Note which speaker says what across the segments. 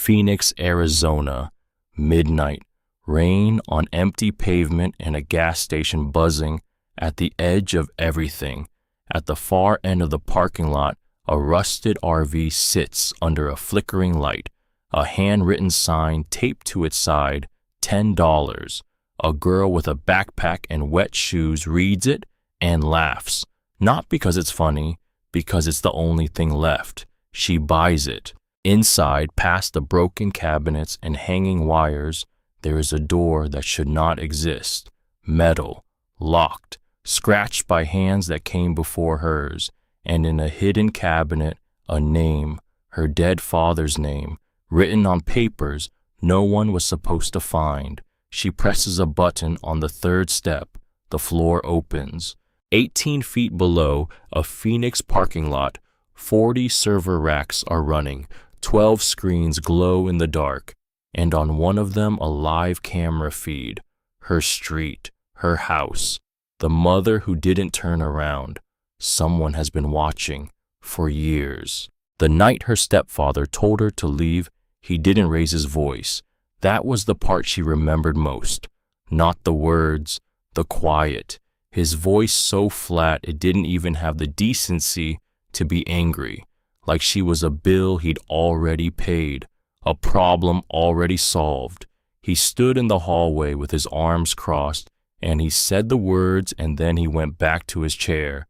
Speaker 1: Phoenix, Arizona. Midnight. Rain on empty pavement and a gas station buzzing at the edge of everything. At the far end of the parking lot, a rusted RV sits under a flickering light. A handwritten sign taped to its side, $10. A girl with a backpack and wet shoes reads it and laughs. Not because it's funny, because it's the only thing left. She buys it. Inside, past the broken cabinets and hanging wires, there is a door that should not exist. Metal, locked, scratched by hands that came before hers, and in a hidden cabinet, a name, her dead father's name, written on papers no one was supposed to find. She presses a button on the third step. The floor opens. 18 feet below, a Phoenix parking lot, 40 server racks are running. 12 screens glow in the dark, and on one of them a live camera feed. Her street, her house, the mother who didn't turn around. Someone has been watching for years. The night her stepfather told her to leave, he didn't raise his voice. That was the part she remembered most. Not the words, the quiet. His voice so flat it didn't even have the decency to be angry. Like she was a bill he'd already paid, a problem already solved. He stood in the hallway with his arms crossed, and he said the words, and then he went back to his chair.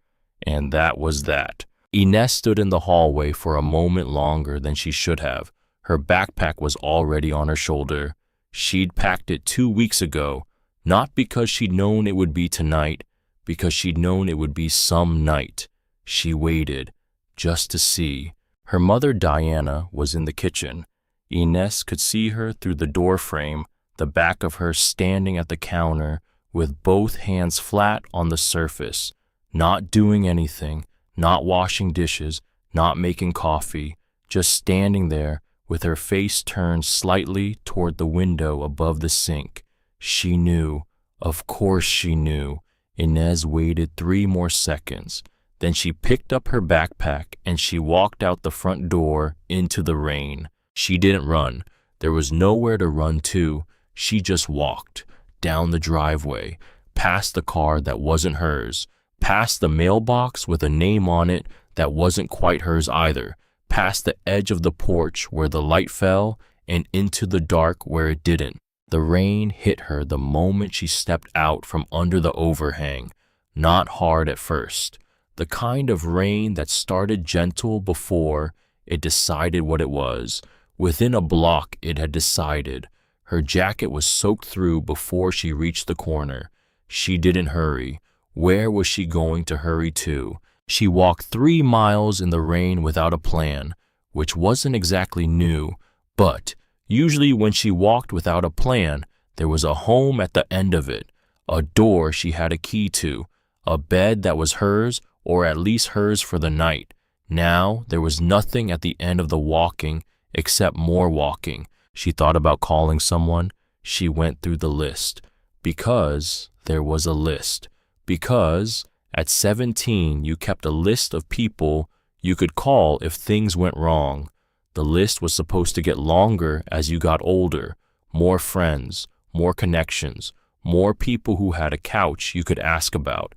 Speaker 1: And that was that. Inez stood in the hallway for a moment longer than she should have. Her backpack was already on her shoulder. She'd packed it 2 weeks ago, not because she'd known it would be tonight, because she'd known it would be some night. She waited, just to see. Her mother, Diana, was in the kitchen. Inez could see her through the door frame, the back of her standing at the counter with both hands flat on the surface, not doing anything, not washing dishes, not making coffee, just standing there with her face turned slightly toward the window above the sink. She knew. Of course she knew. Inez waited 3 more seconds. Then she picked up her backpack and she walked out the front door into the rain. She didn't run. There was nowhere to run to. She just walked down the driveway, past the car that wasn't hers, past the mailbox with a name on it that wasn't quite hers either, past the edge of the porch where the light fell, and into the dark where it didn't. The rain hit her the moment she stepped out from under the overhang, not hard at first. The kind of rain that started gentle before it decided what it was. Within a block it had decided. Her jacket was soaked through before she reached the corner. She didn't hurry. Where was she going to hurry to? She walked 3 miles in the rain without a plan, which wasn't exactly new, but usually when she walked without a plan, there was a home at the end of it, a door she had a key to, a bed that was hers, or at least hers for the night. Now there was nothing at the end of the walking except more walking. She thought about calling someone. She went through the list. Because there was a list. Because at 17 you kept a list of people you could call if things went wrong. The list was supposed to get longer as you got older. More friends, more connections, more people who had a couch you could ask about.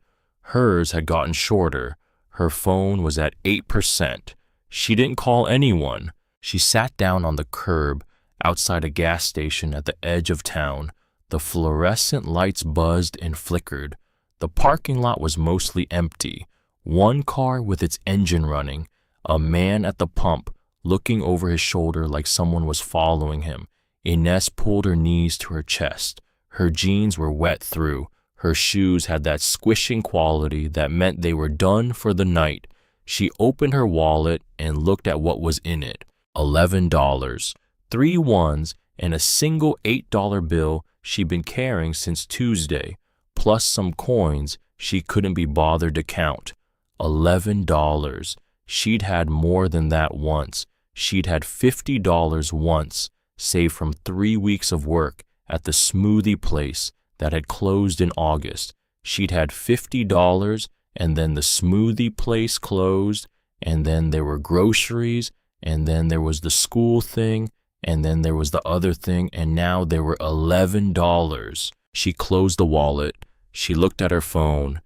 Speaker 1: Hers had gotten shorter. Her phone was at 8%. She didn't call anyone. She sat down on the curb outside a gas station at the edge of town. The fluorescent lights buzzed and flickered. The parking lot was mostly empty. One car with its engine running. A man at the pump, looking over his shoulder like someone was following him. Inez pulled her knees to her chest. Her jeans were wet through. Her shoes had that squishing quality that meant they were done for the night. She opened her wallet and looked at what was in it. $11, 3 ones, and a single $8 bill she'd been carrying since Tuesday, plus some coins she couldn't be bothered to count. $11. She'd had more than that once. She'd had $50 once, saved from 3 weeks of work at the smoothie place that had closed in August. She'd had $50, and then the smoothie place closed, and then there were groceries, and then there was the school thing, And then there was the other thing, and now there were $11. She closed the wallet. She looked at her phone.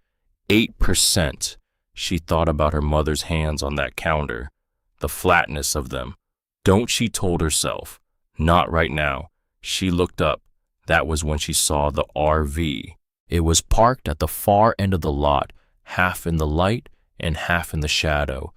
Speaker 1: 8%. She thought about her mother's hands on that counter, the flatness of them. Don't, she told herself. Not right now. She looked up. That was when she saw the RV. It was parked at the far end of the lot, half in the light and half in the shadow.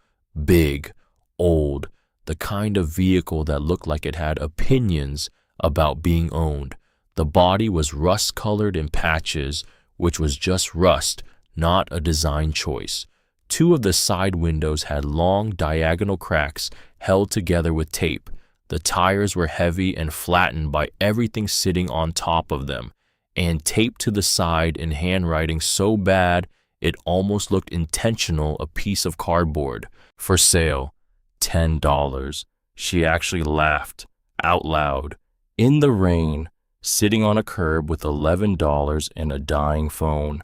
Speaker 1: Big, old, the kind of vehicle that looked like it had opinions about being owned. The body was rust-colored in patches, which was just rust, not a design choice. Two of the side windows had long diagonal cracks held together with tape. The tires were heavy and flattened by everything sitting on top of them, and taped to the side in handwriting so bad it almost looked intentional, a piece of cardboard. For sale, $10. She actually laughed out loud. In the rain, sitting on a curb with $11 and a dying phone.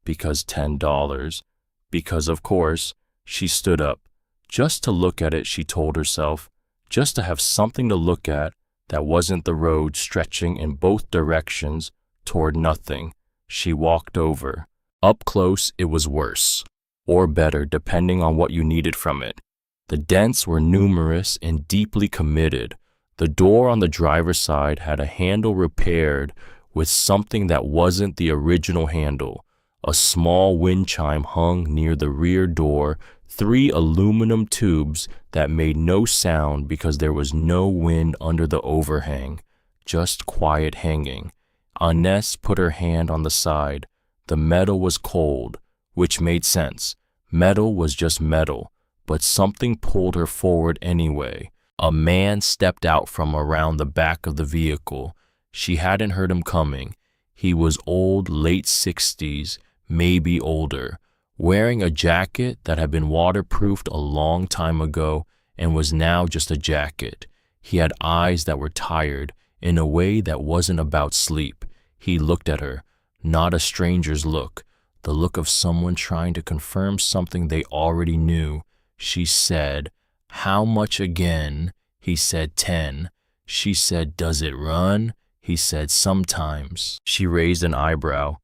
Speaker 1: Because $10. Because, of course, she stood up. Just to look at it, she told herself. Just to have something to look at that wasn't the road stretching in both directions toward nothing. She walked over. Up close, it was worse. Or better, depending on what you needed from it. The dents were numerous and deeply committed. The door on the driver's side had a handle repaired with something that wasn't the original handle. A small wind chime hung near the rear door, 3 aluminum tubes that made no sound because there was no wind under the overhang, just quiet hanging. Inez put her hand on the side. The metal was cold, which made sense. Metal was just metal, but something pulled her forward anyway. A man stepped out from around the back of the vehicle. She hadn't heard him coming. He was old, late 60s, maybe older, wearing a jacket that had been waterproofed a long time ago and was now just a jacket. He had eyes that were tired in a way that wasn't about sleep. He looked at her, not a stranger's look, the look of someone trying to confirm something they already knew. She said, "How much again?" He said, "10. She said, "Does it run?" He said, "Sometimes." She raised an eyebrow,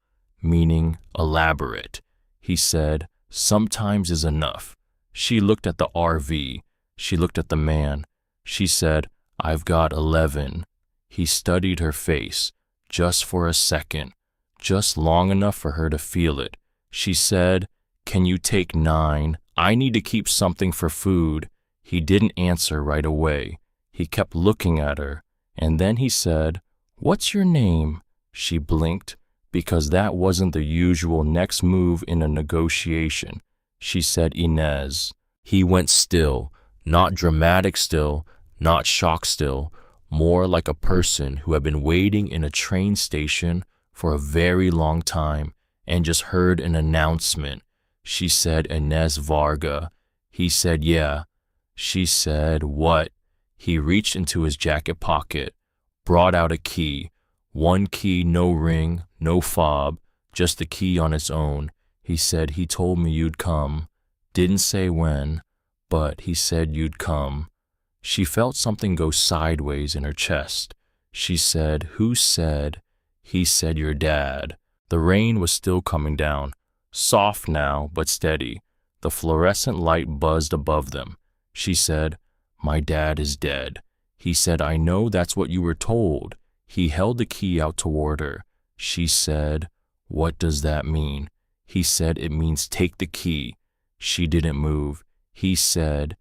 Speaker 1: meaning elaborate. He said, "Sometimes is enough." She looked at the RV. She looked at the man. She said, "I've got 11. He studied her face, just for a second, just long enough for her to feel it. She said, "Can you take 9? I need to keep something for food." He didn't answer right away. He kept looking at her, and then he said, "What's your name?" She blinked, because that wasn't the usual next move in a negotiation. She said, "Inez." He went still, not dramatic still, not shocked still, more like a person who had been waiting in a train station for a very long time and just heard an announcement. She said, "Inez Varga." He said, "Yeah." She said, "What?" He reached into his jacket pocket, brought out a key. One key, no ring, no fob, just the key on its own. He said, "He told me you'd come. Didn't say when, but he said you'd come." She felt something go sideways in her chest. She said, "Who said?" He said, "Your dad." The rain was still coming down, soft now, but steady. The fluorescent light buzzed above them. She said, "My dad is dead." He said, "I know that's what you were told." He held the key out toward her. She said, "What does that mean?" He said, "It means take the key." She didn't move. He said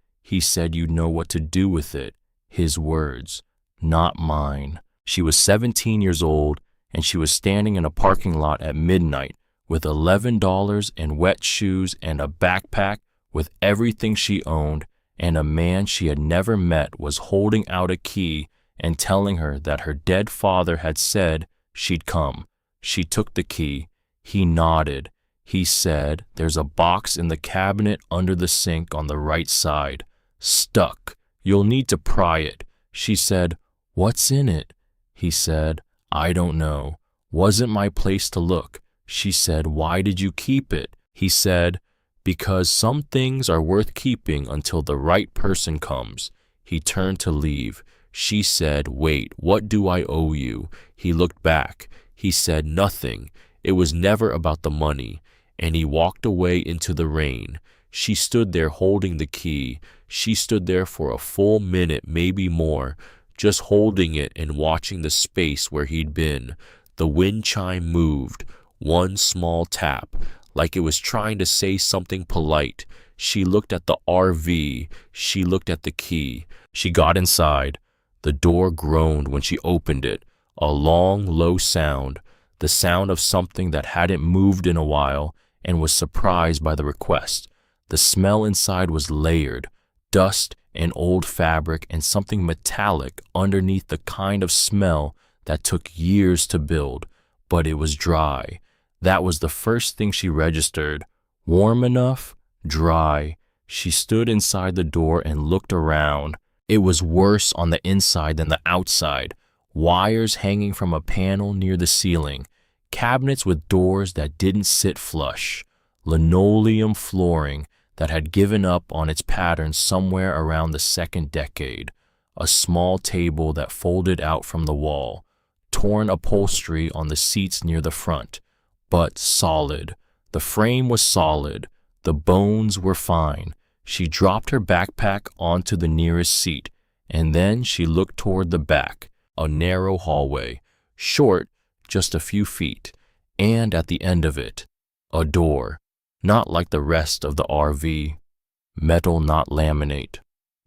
Speaker 1: you'd know what to do with it. His words, not mine. She was 17 years old, and she was standing in a parking lot at midnight with $11 in wet shoes and a backpack with everything she owned, and a man she had never met was holding out a key and telling her that her dead father had said she'd come. She took the key. He nodded. He said, "There's a box in the cabinet under the sink on the right side. Stuck. You'll need to pry it." She said, "What's in it?" He said, "I don't know. Wasn't my place to look." She said, "Why did you keep it?" He said, "Because some things are worth keeping until the right person comes." He turned to leave. She said, "Wait, what do I owe you?" He looked back. He said, "Nothing. It was never about the money." And he walked away into the rain. She stood there holding the key. She stood there for a full minute, maybe more, just holding it and watching the space where he'd been. The wind chime moved, one small tap, like it was trying to say something polite. She looked at the RV. She looked at the key. She got inside. The door groaned when she opened it, a long, low sound, the sound of something that hadn't moved in a while, and was surprised by the request. The smell inside was layered, dust and old fabric and something metallic underneath the kind of smell that took years to build, but it was dry. That was the first thing she registered. Warm enough, dry. She stood inside the door and looked around. It was worse on the inside than the outside. Wires hanging from a panel near the ceiling. Cabinets with doors that didn't sit flush. Linoleum flooring that had given up on its pattern somewhere around the second decade. A small table that folded out from the wall. Torn upholstery on the seats near the front. But solid. The frame was solid. The bones were fine. She dropped her backpack onto the nearest seat, and then she looked toward the back, a narrow hallway, short, just a few feet, and at the end of it, a door, not like the rest of the RV, metal not laminate,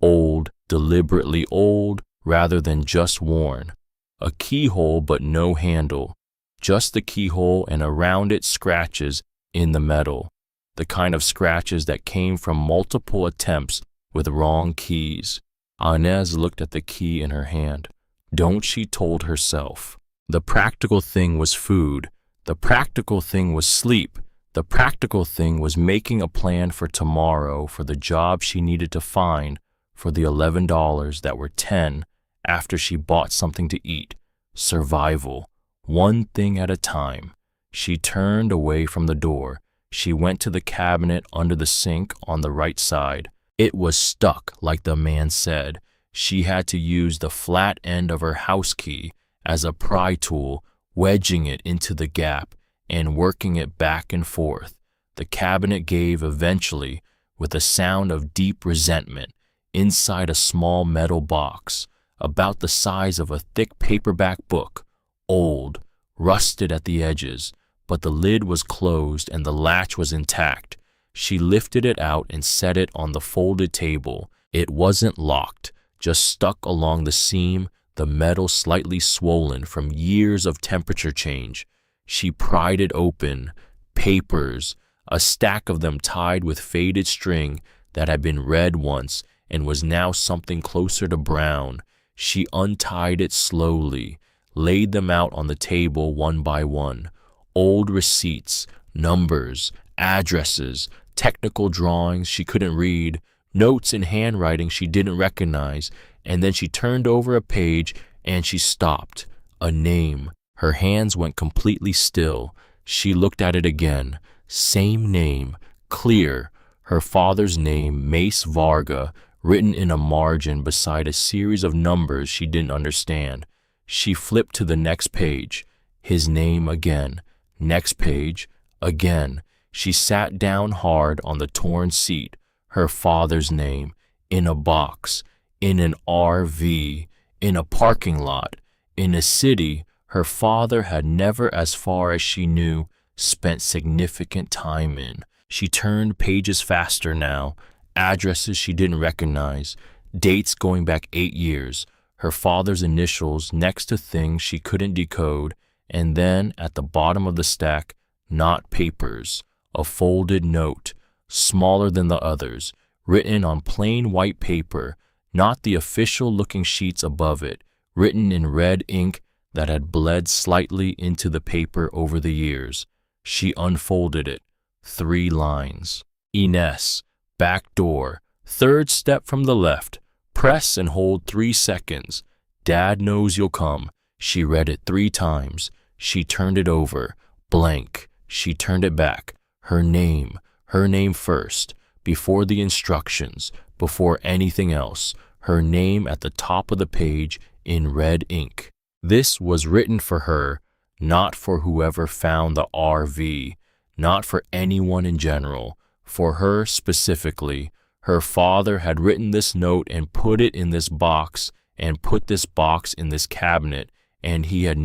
Speaker 1: old, deliberately old rather than just worn, a keyhole but no handle, just the keyhole and around it scratches in the metal. The kind of scratches that came from multiple attempts with wrong keys. Inez looked at the key in her hand. Don't she told herself. The practical thing was food. The practical thing was sleep. The practical thing was making a plan for tomorrow for the job she needed to find for the $11 that were 10 after she bought something to eat. Survival. One thing at a time. She turned away from the door. She went to the cabinet under the sink on the right side. It was stuck, like the man said. She had to use the flat end of her house key as a pry tool, wedging it into the gap and working it back and forth. The cabinet gave eventually with a sound of deep resentment inside a small metal box, about the size of a thick paperback book, old, rusted at the edges. But the lid was closed and the latch was intact. She lifted it out and set it on the folded table. It wasn't locked, just stuck along the seam, the metal slightly swollen from years of temperature change. She pried it open. Papers, a stack of them tied with faded string that had been red once and was now something closer to brown. She untied it slowly, laid them out on the table one by one. Old receipts, numbers, addresses, technical drawings she couldn't read, notes in handwriting she didn't recognize, and then she turned over a page and she stopped. A name. Her hands went completely still. She looked at it again. Same name, clear. Her father's name, Mace Varga, written in a margin beside a series of numbers she didn't understand. She flipped to the next page. His name again. Next page, again. She sat down hard on the torn seat. Her father's name, in a box, in an RV, in a parking lot, in a city her father had never, as far as she knew, spent significant time in. She turned pages faster now, addresses she didn't recognize, dates going back 8 years, her father's initials next to things she couldn't decode, and then at the bottom of the stack, not papers, a folded note, smaller than the others, written on plain white paper, not the official-looking sheets above it, written in red ink that had bled slightly into the paper over the years. She unfolded it. 3 lines. Ines, back door, 3rd step from the left. Press and hold 3 seconds. Dad knows you'll come. She read it 3 times. She turned it over. Blank. She turned it back. Her name first, before the instructions, before anything else. her name at the top of the page in red ink. This was written for her, not for whoever found the RV, not for anyone in general, for her specifically. Her father had written this note and put it in this box and put this box in this cabinet, and he had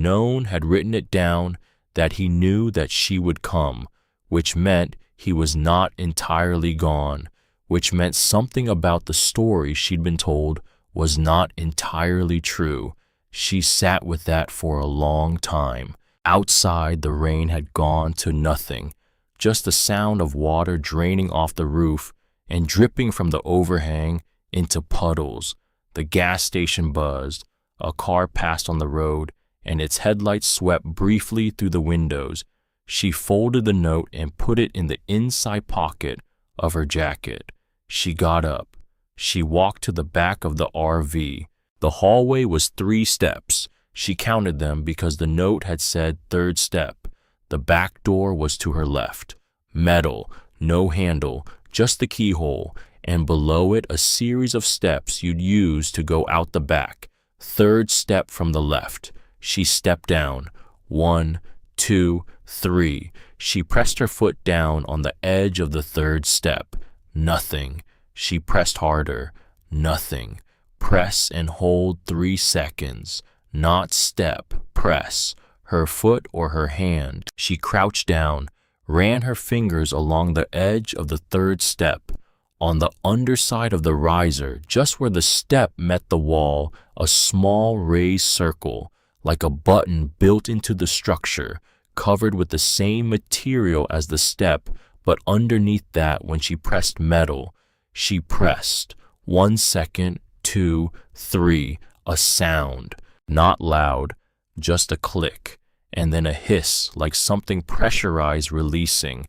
Speaker 1: written it down, that he knew that she would come, which meant he was not entirely gone, which meant something about the story she'd been told was not entirely true. She sat with that for a long time. Outside, the rain had gone to nothing, just the sound of water draining off the roof and dripping from the overhang into puddles. The gas station buzzed. A car passed on the road, and its headlights swept briefly through the windows. She folded the note and put it in the inside pocket of her jacket. She got up. She walked to the back of the RV. The hallway was 3 steps. She counted them because the note had said 3rd step. The back door was to her left. Metal, no handle, just the keyhole, and below it a series of steps you'd use to go out the back. 3rd step from the left. She stepped down. 1, 2, 3. She pressed her foot down on the edge of the 3rd step. Nothing. She pressed harder. Nothing. Press and hold 3 seconds. Not step, press. Her foot or her hand. She crouched down, ran her fingers along the edge of the 3rd step. On the underside of the riser, just where the step met the wall, a small raised circle, like a button built into the structure, covered with the same material as the step, but underneath that, when she pressed metal, she pressed. 1 second, 2, 3, a sound. Not loud, just a click, and then a hiss like something pressurized releasing.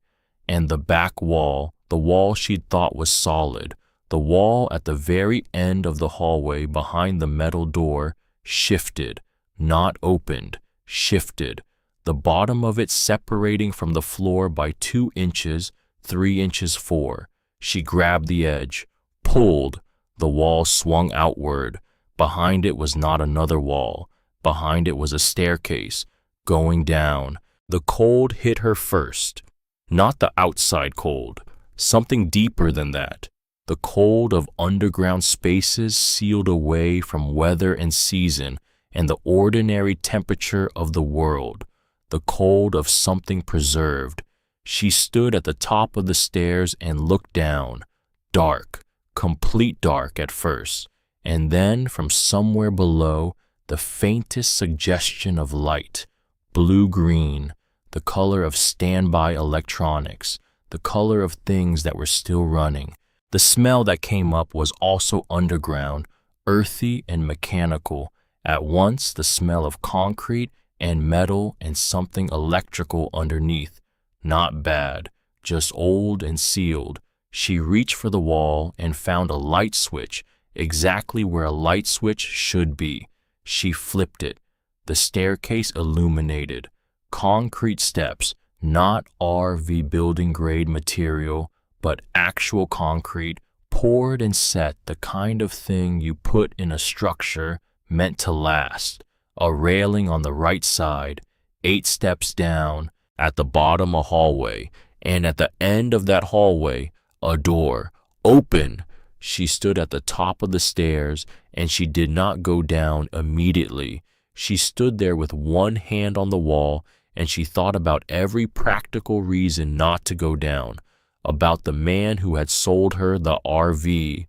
Speaker 1: And the back wall, the wall she'd thought was solid, the wall at the very end of the hallway behind the metal door, shifted, not opened, shifted, the bottom of it separating from the floor by 2 inches, 3 inches 4. She grabbed the edge, pulled, the wall swung outward. Behind it was not another wall. Behind it was a staircase, going down. The cold hit her first. Not the outside cold, something deeper than that. The cold of underground spaces sealed away from weather and season and the ordinary temperature of the world. The cold of something preserved. She stood at the top of the stairs and looked down. Dark, complete dark at first. And then from somewhere below, the faintest suggestion of light, blue-green, the color of standby electronics, the color of things that were still running. The smell that came up was also underground, earthy and mechanical, at once the smell of concrete and metal and something electrical underneath. Not bad, just old and sealed. She reached for the wall and found a light switch, exactly where a light switch should be. She flipped it. The staircase illuminated. Concrete steps, not RV building grade material, but actual concrete, poured and set, the kind of thing you put in a structure meant to last. A railing on the right side, 8 steps down, at the bottom a hallway, and at the end of that hallway, a door. Open! She stood at the top of the stairs, and she did not go down immediately. She stood there with one hand on the wall, and she thought about every practical reason not to go down, about the man who had sold her the RV,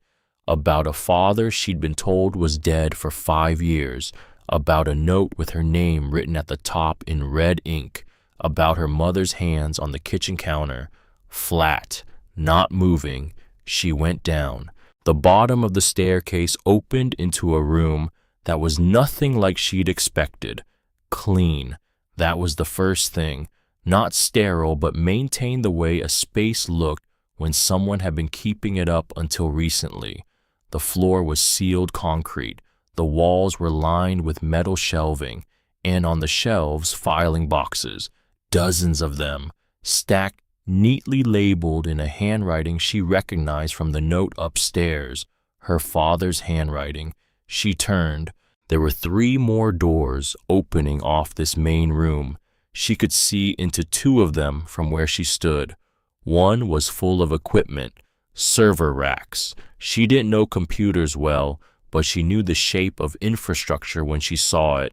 Speaker 1: about a father she'd been told was dead for 5 years, about a note with her name written at the top in red ink, about her mother's hands on the kitchen counter, flat, not moving. She went down. The bottom of the staircase opened into a room that was nothing like she'd expected. Clean. That was the first thing. Not sterile, but maintained the way a space looked when someone had been keeping it up until recently. The floor was sealed concrete. The walls were lined with metal shelving, and on the shelves, filing boxes. Dozens of them, stacked neatly labeled in a handwriting she recognized from the note upstairs. her father's handwriting. She turned. There were 3 more doors opening off this main room. She could see into 2 of them from where she stood. One was full of equipment, server racks. She didn't know computers well, but she knew the shape of infrastructure when she saw it.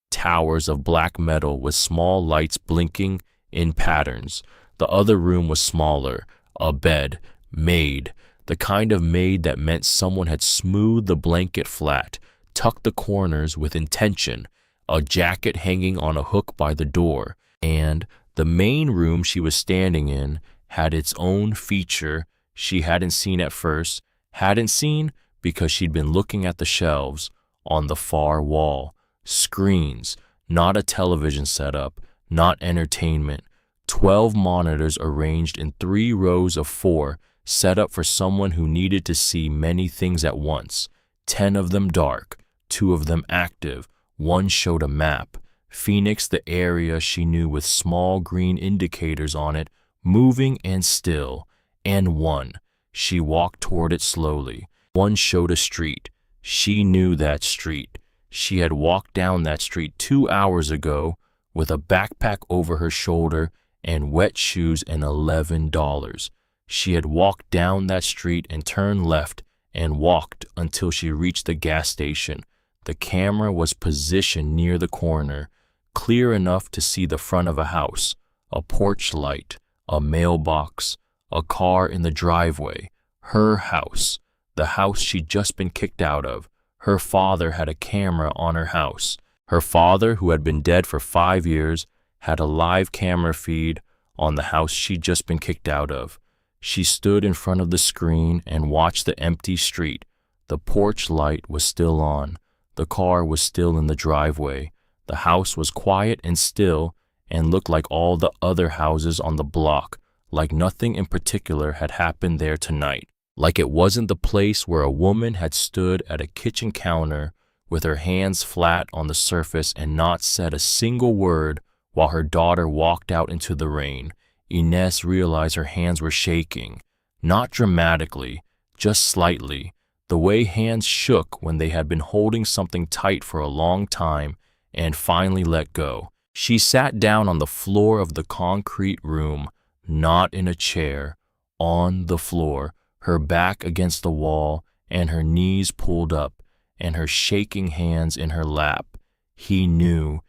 Speaker 1: Towers of black metal with small lights blinking in patterns. The other room was smaller, a bed, made, the kind of made that meant someone had smoothed the blanket flat, tucked the corners with intention, a jacket hanging on a hook by the door, and the main room she was standing in had its own feature she hadn't seen at first, hadn't seen because she'd been looking at the shelves on the far wall. Screens, not a television setup, not entertainment. 12 monitors arranged in 3 rows of 4, set up for someone who needed to see many things at once. 10 of them dark, 2 of them active. One showed a map. Phoenix, the area she knew with small green indicators on it, moving and still. And one. She walked toward it slowly. One showed a street. She knew that street. She had walked down that street 2 hours ago with a backpack over her shoulder and wet shoes and $11. She had walked down that street and turned left and walked until she reached the gas station. The camera was positioned near the corner, clear enough to see the front of a house, a porch light, a mailbox, a car in the driveway. Her house, the house she'd just been kicked out of. Her father had a camera on her house. Her father, who had been dead for 5 years, had a live camera feed on the house she'd just been kicked out of. She stood in front of the screen and watched the empty street. The porch light was still on. The car was still in the driveway. The house was quiet and still and looked like all the other houses on the block, like nothing in particular had happened there tonight. Like it wasn't the place where a woman had stood at a kitchen counter with her hands flat on the surface and not said a single word while her daughter walked out into the rain. Inez realized her hands were shaking, not dramatically, just slightly, the way hands shook when they had been holding something tight for a long time and finally let go. She sat down on the floor of the concrete room, not in a chair, on the floor, her back against the wall and her knees pulled up and her shaking hands in her lap. He knew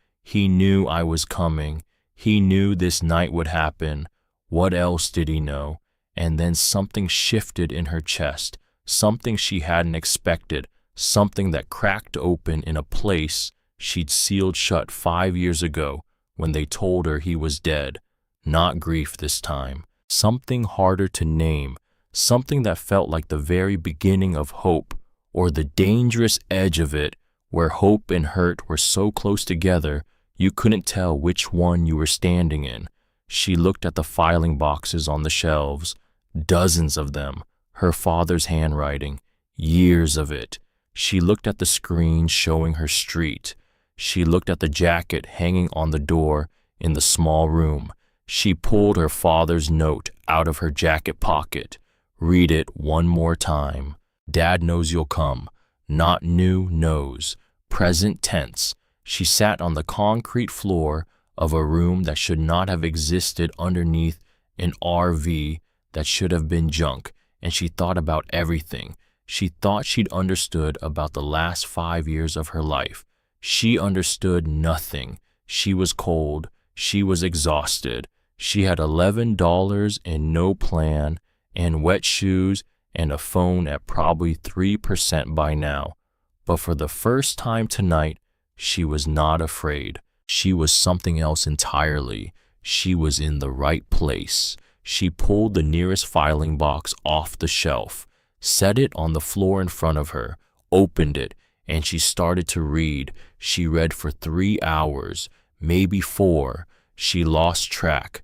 Speaker 1: I was coming. He knew this night would happen. What else did he know? And then something shifted in her chest, something she hadn't expected, something that cracked open in a place she'd sealed shut 5 years ago when they told her he was dead. Not grief this time. Something harder to name, something that felt like the very beginning of hope, or the dangerous edge of it, where hope and hurt were so close together you couldn't tell which one you were standing in. She looked at the filing boxes on the shelves, dozens of them, her father's handwriting, years of it. She looked at the screen showing her street. She looked at the jacket hanging on the door in the small room. She pulled her father's note out of her jacket pocket. Read it one more time. Dad knows you'll come. Not new, knows. Present tense. She sat on the concrete floor of a room that should not have existed underneath an RV that should have been junk, and she thought about everything. She thought she'd understood about the last 5 years of her life. She understood nothing. She was cold. She was exhausted. She had $11 and no plan, and wet shoes, and a phone at probably 3% by now. But for the first time tonight, she was not afraid. She was something else entirely. She was in the right place. She pulled the nearest filing box off the shelf, set it on the floor in front of her, opened it, and she started to read. She read for 3 hours, maybe 4. She lost track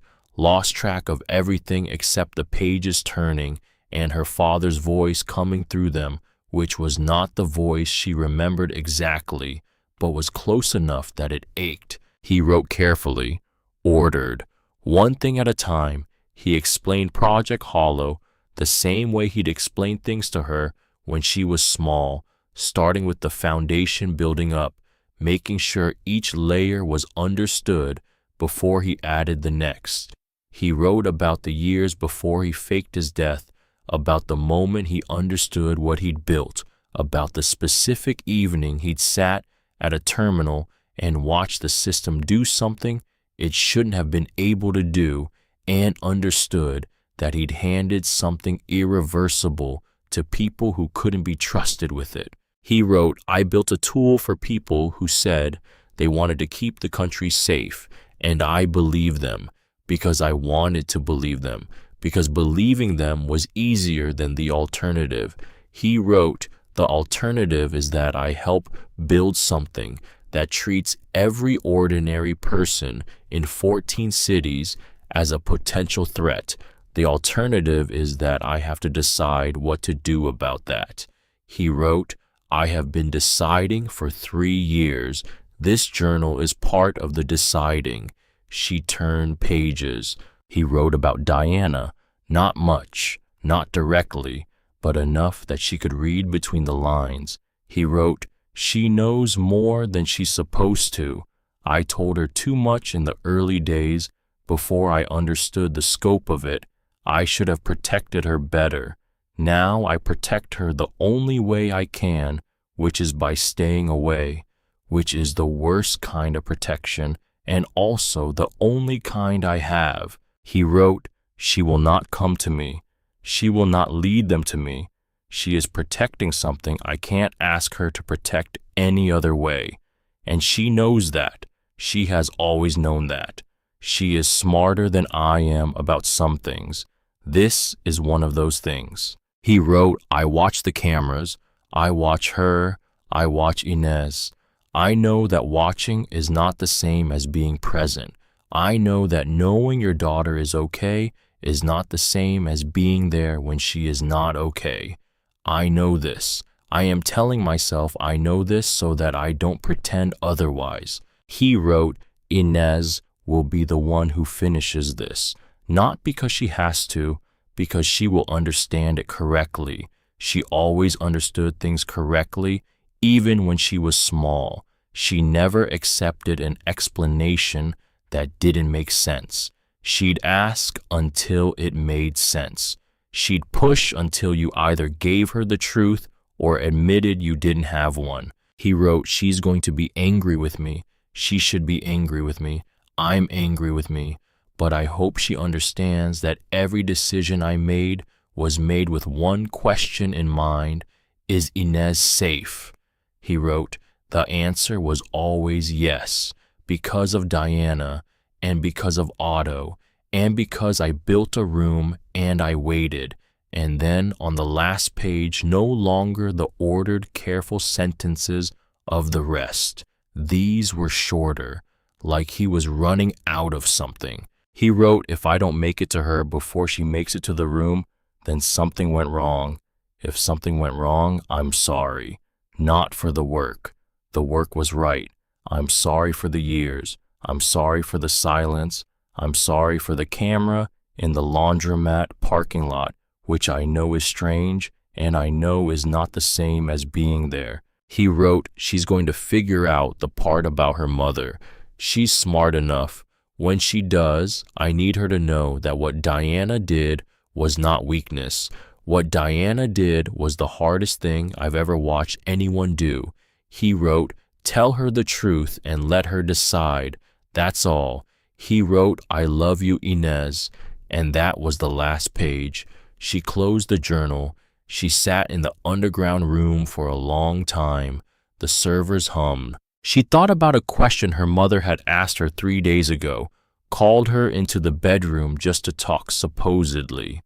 Speaker 1: of everything except the pages turning and her father's voice coming through them, which was not the voice she remembered exactly, but was close enough that it ached. He wrote carefully, ordered, one thing at a time. He explained Project Hollow the same way he'd explained things to her when she was small, starting with the foundation building up, making sure each layer was understood before he added the next. He wrote about the years before he faked his death, about the moment he understood what he'd built, about the specific evening he'd sat at a terminal and watched the system do something it shouldn't have been able to do, and understood that he'd handed something irreversible to people who couldn't be trusted with it. He wrote, "I built a tool for people who said they wanted to keep the country safe, and I believed them because I wanted to believe them, because believing them was easier than the alternative." He wrote, "The alternative is that I help build something that treats every ordinary person in 14 cities as a potential threat. The alternative is that I have to decide what to do about that." He wrote, "I have been deciding for 3 years. This journal is part of the deciding." She turned pages. He wrote about Diana, not much, not directly, but enough that she could read between the lines. He wrote, "She knows more than she's supposed to. I told her too much in the early days before I understood the scope of it. I should have protected her better. Now I protect her the only way I can, which is by staying away, which is the worst kind of protection and also the only kind I have." He wrote, "She will not come to me. She will not lead them to me. She is protecting something I can't ask her to protect any other way. And she knows that. She has always known that. She is smarter than I am about some things. This is one of those things." He wrote, "I watch the cameras. I watch her. I watch Inez. I know that watching is not the same as being present. I know that knowing your daughter is okay is not the same as being there when she is not okay. I know this. I am telling myself I know this so that I don't pretend otherwise." He wrote, "Inez will be the one who finishes this, not because she has to, because she will understand it correctly. She always understood things correctly, even when she was small. She never accepted an explanation that didn't make sense. She'd ask until it made sense. She'd push until you either gave her the truth or admitted you didn't have one." He wrote, "She's going to be angry with me. She should be angry with me. I'm angry with me. But I hope she understands that every decision I made was made with one question in mind: is Inez safe?" He wrote, "The answer was always yes, because of Diana and because of Otto, and because I built a room and I waited." And then on the last page, no longer the ordered, careful sentences of the rest. These were shorter, like he was running out of something. He wrote, "If I don't make it to her before she makes it to the room, then something went wrong. If something went wrong, I'm sorry. Not for the work. The work was right. I'm sorry for the years. I'm sorry for the silence. I'm sorry for the camera in the laundromat parking lot, which I know is strange and I know is not the same as being there." He wrote, "She's going to figure out the part about her mother. She's smart enough. When she does, I need her to know that what Diana did was not weakness. What Diana did was the hardest thing I've ever watched anyone do." He wrote, "Tell her the truth and let her decide. That's all." He wrote, "I love you, Inez." And that was the last page. She closed the journal. She sat in the underground room for a long time. The servers hummed. She thought about a question her mother had asked her 3 days ago, called her into the bedroom just to talk supposedly.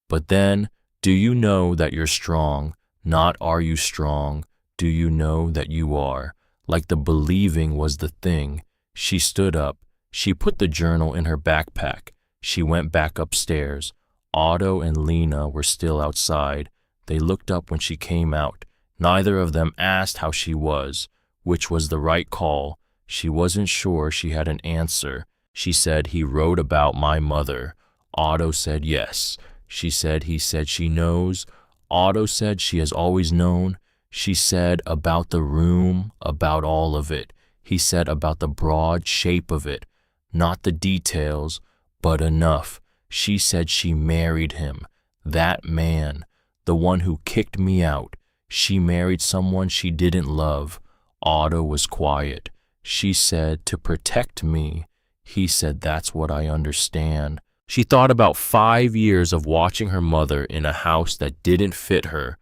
Speaker 1: But then, do you know that you're strong? Not are you strong? Do you know that you are? Like the believing was the thing. She stood up. She put the journal in her backpack. She went back upstairs. Otto and Lena were still outside. They looked up when she came out. Neither of them asked how she was, which was the right call. She wasn't sure she had an answer. She said, "He wrote about my mother." Otto said yes. She said, "He said she knows." Otto said she has always known. She said about the room, about all of it. He said about the broad shape of it, not the details, but enough. She said she married him, that man, the one who kicked me out. She married someone she didn't love. Otto was quiet. She said to protect me. He said that's what I understand. She thought about 5 years of watching her mother in a house that didn't fit her,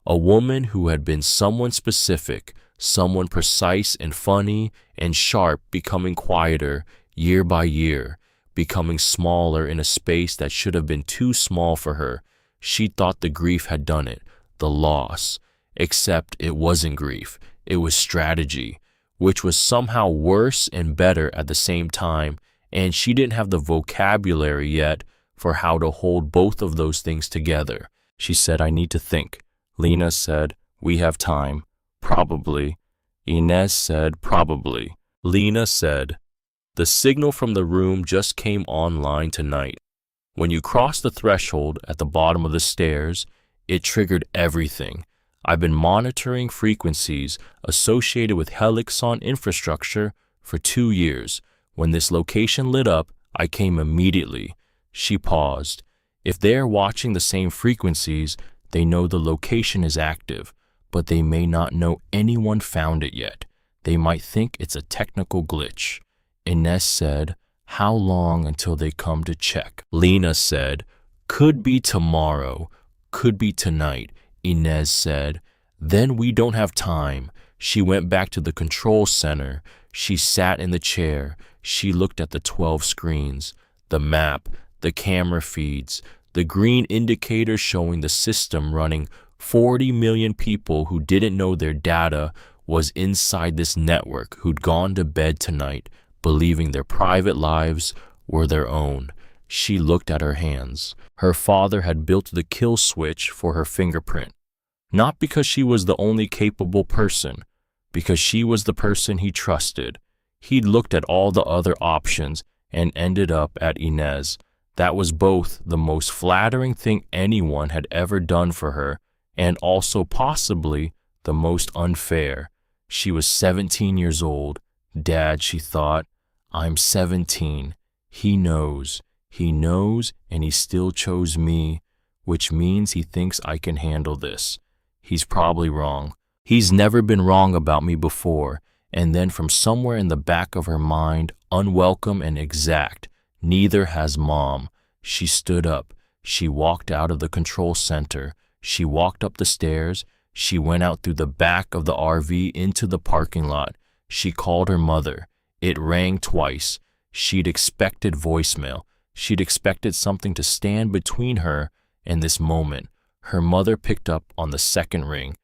Speaker 1: a woman who had been someone specific, someone precise and funny and sharp, becoming quieter year by year, becoming smaller in a space that should have been too small for her. She thought the grief had done it, the loss. Except it wasn't grief, it was strategy, which was somehow worse and better at the same time, and she didn't have the vocabulary yet for how to hold both of those things together. She said, I need to think. Lena said, we have time. Probably. Inez said, probably. Lena said, the signal from the room just came online tonight. When you crossed the threshold at the bottom of the stairs, it triggered everything. I've been monitoring frequencies associated with Helixon infrastructure for 2 years. When this location lit up, I came immediately. She paused. If they are watching the same frequencies, they know the location is active, but they may not know anyone found it yet. They might think it's a technical glitch. Inez said, how long until they come to check? Lena said, could be tomorrow, could be tonight. Inez said, then we don't have time. She went back to the control center. She sat in the chair. She looked at the 12 screens, the map, the camera feeds, the green indicator showing the system running 40 million people who didn't know their data was inside this network, who'd gone to bed tonight believing their private lives were their own. She looked at her hands. Her father had built the kill switch for her fingerprint, not because she was the only capable person, because she was the person he trusted. He'd looked at all the other options and ended up at Inez. That was both the most flattering thing anyone had ever done for her and also possibly the most unfair. She was 17 years old. Dad, she thought, I'm 17. He knows, and he still chose me, which means he thinks I can handle this. He's probably wrong. He's never been wrong about me before. And then from somewhere in the back of her mind, unwelcome and exact, neither has Mom. She stood up. She walked out of the control center. She walked up the stairs. She went out through the back of the RV into the parking lot. She called her mother. It rang twice. She'd expected voicemail. She'd expected something to stand between her and this moment. Her mother picked up on the second ring.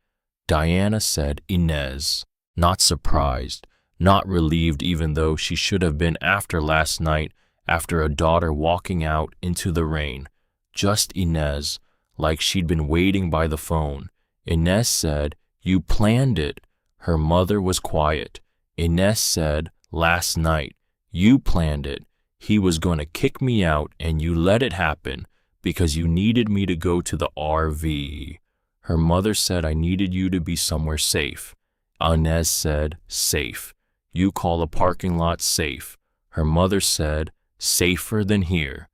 Speaker 1: Diana said, Inez. Not surprised, not relieved, even though she should have been after last night, after a daughter walking out into the rain. Just Inez, like she'd been waiting by the phone. Inez said, you planned it. Her mother was quiet. Inez said, last night, you planned it. He was going to kick me out and you let it happen because you needed me to go to the RV. Her mother said, I needed you to be somewhere safe. Inez said, safe. You call a parking lot safe. Her mother said, safer than here.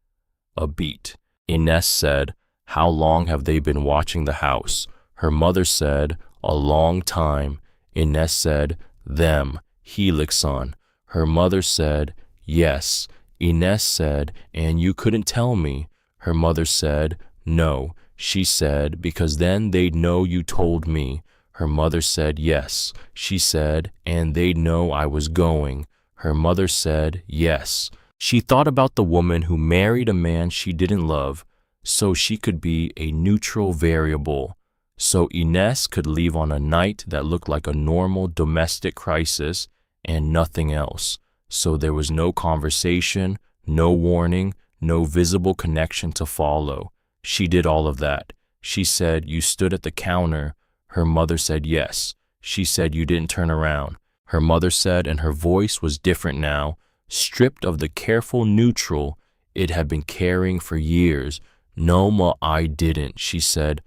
Speaker 1: A beat. Inez said, how long have they been watching the house? Her mother said, a long time. Inez said, them, Helixon. Her mother said, yes. Inez said, and you couldn't tell me. Her mother said, no. She said, because then they'd know you told me. Her mother said, yes. She said, and they'd know I was going. Her mother said, yes. She thought about the woman who married a man she didn't love, so she could be a neutral variable. So Inez could leave on a night that looked like a normal domestic crisis and nothing else. So there was no conversation, no warning, no visible connection to follow. She did all of that. She said, you stood at the counter. Her mother said, yes. She said, you didn't turn around. Her mother said, and her voice was different now, stripped of the careful neutral it had been carrying for years. No, Ma, I didn't. She said,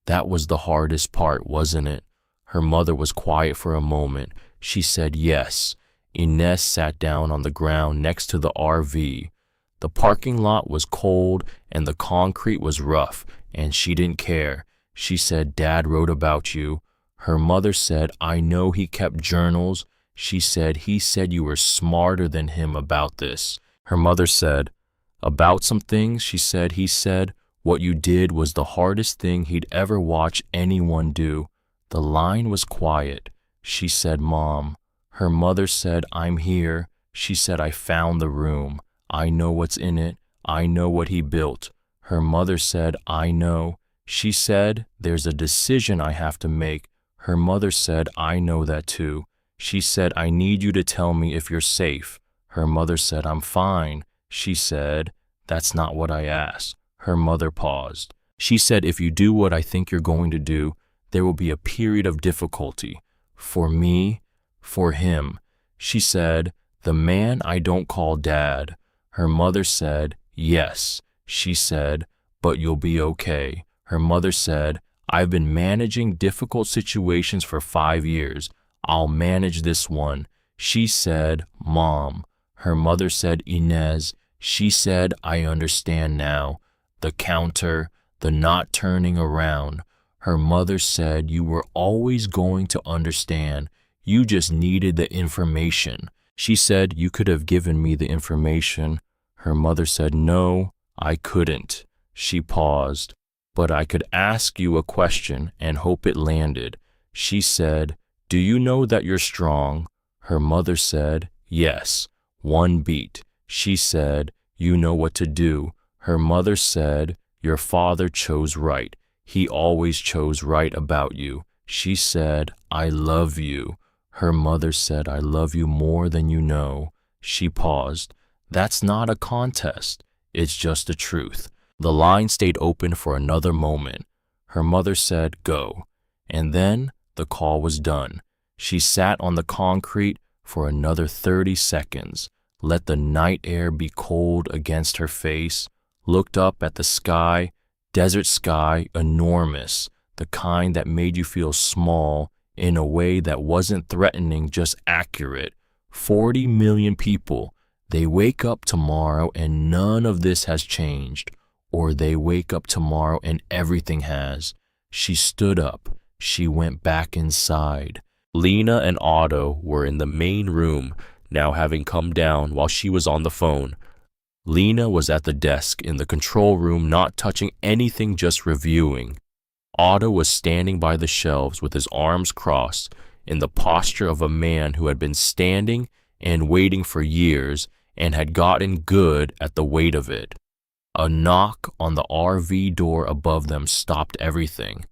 Speaker 1: That was the hardest part, wasn't it? Her mother was quiet for a moment. She said yes. Inez sat down on the ground next to the RV. The parking lot was cold and the concrete was rough, and she didn't care. She said, Dad wrote about you. Her mother said, I know he kept journals. She said, he said you were smarter than him about this. Her mother said, about some things, she said, he said, what you did was the hardest thing he'd ever watch anyone do. The line was quiet. She said, Mom. Her mother said, I'm here. She said, I found the room. I know what's in it. I know what he built. Her mother said, I know. She said, there's a decision I have to make. Her mother said, I know that too. She said, I need you to tell me if you're safe. Her mother said, I'm fine. She said, that's not what I asked. Her mother paused. She said, if you do what I think you're going to do, there will be a period of difficulty. For me, for him. She said, the man I don't call Dad. Her mother said, yes. She said, but you'll be okay. Her mother said, I've been managing difficult situations for 5 years. I'll manage this one. She said, Mom. Her mother said, Inez. She said, I understand now. The counter, the not turning around. Her mother said, you were always going to understand. You just needed the information. She said, you could have given me the information. Her mother said, no, I couldn't. She paused. But I could ask you a question and hope it landed. She said, do you know that you're strong? Her mother said, yes. One beat. She said, you know what to do. Her mother said, your father chose right. He always chose right about you. She said, I love you. Her mother said, I love you more than you know. She paused. That's not a contest. It's just the truth. The line stayed open for another moment. Her mother said, go. And then the call was done. She sat on the concrete for another 30 seconds, let the night air be cold against her face, looked up at the sky, desert sky, enormous, the kind that made you feel small in a way that wasn't threatening, just accurate. 40 million people. They wake up tomorrow and none of this has changed. Or they wake up tomorrow and everything has. She stood up. She went back inside. Lena and Otto were in the main room, now having come down while she was on the phone. Lena was at the desk in the control room, not touching anything, just reviewing. Otto was standing by the shelves with his arms crossed, in the posture of a man who had been standing and waiting for years and had gotten good at the weight of it. A knock on the RV door above them stopped everything.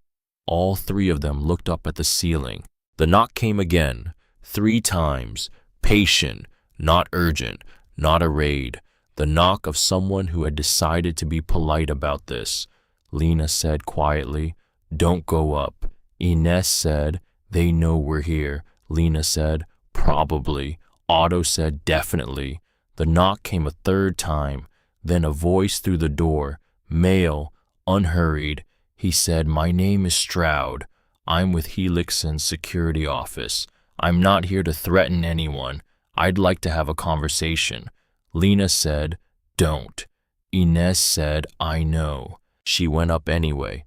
Speaker 1: All three of them looked up at the ceiling. The knock came again, 3 times, patient, not urgent, not a raid. The knock of someone who had decided to be polite about this. Lena said quietly, don't go up. Inez said, they know we're here. Lena said, probably. Otto said, definitely. The knock came a 3rd time. Then a voice through the door, male, unhurried. He said, my name is Stroud. I'm with Helixson's security office. I'm not here to threaten anyone. I'd like to have a conversation. Lena said, don't. Inez said, I know. She went up anyway,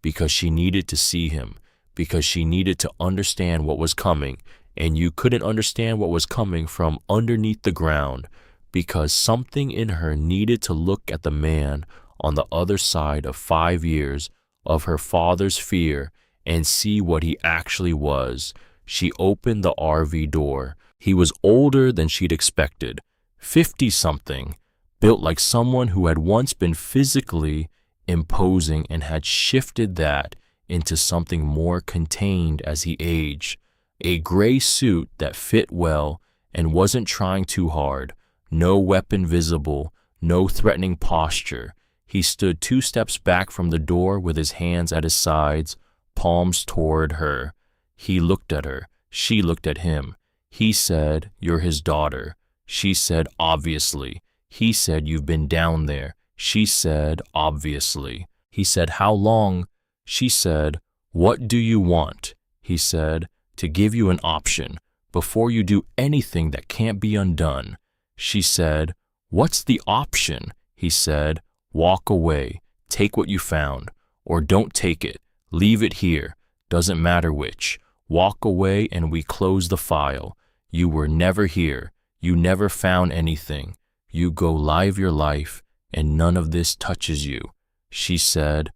Speaker 1: because she needed to see him, because she needed to understand what was coming, and you couldn't understand what was coming from underneath the ground, because something in her needed to look at the man on the other side of 5 years of her father's fear and see what he actually was. She opened the RV door. He was older than she'd expected, 50-something, built like someone who had once been physically imposing and had shifted that into something more contained as he aged. A gray suit that fit well and wasn't trying too hard. No weapon visible, no threatening posture. He stood 2 steps back from the door with his hands at his sides, palms toward her. He looked at her. She looked at him. He said, you're his daughter. She said, obviously. He said, you've been down there. She said, obviously. He said, how long? She said, "What do you want?" He said, "To give you an option before you do anything that can't be undone." She said, "What's the option?" He said, "Walk away, take what you found, or don't take it, leave it here, doesn't matter which. Walk away and we close the file. You were never here, you never found anything. You go live your life and none of this touches you." She said,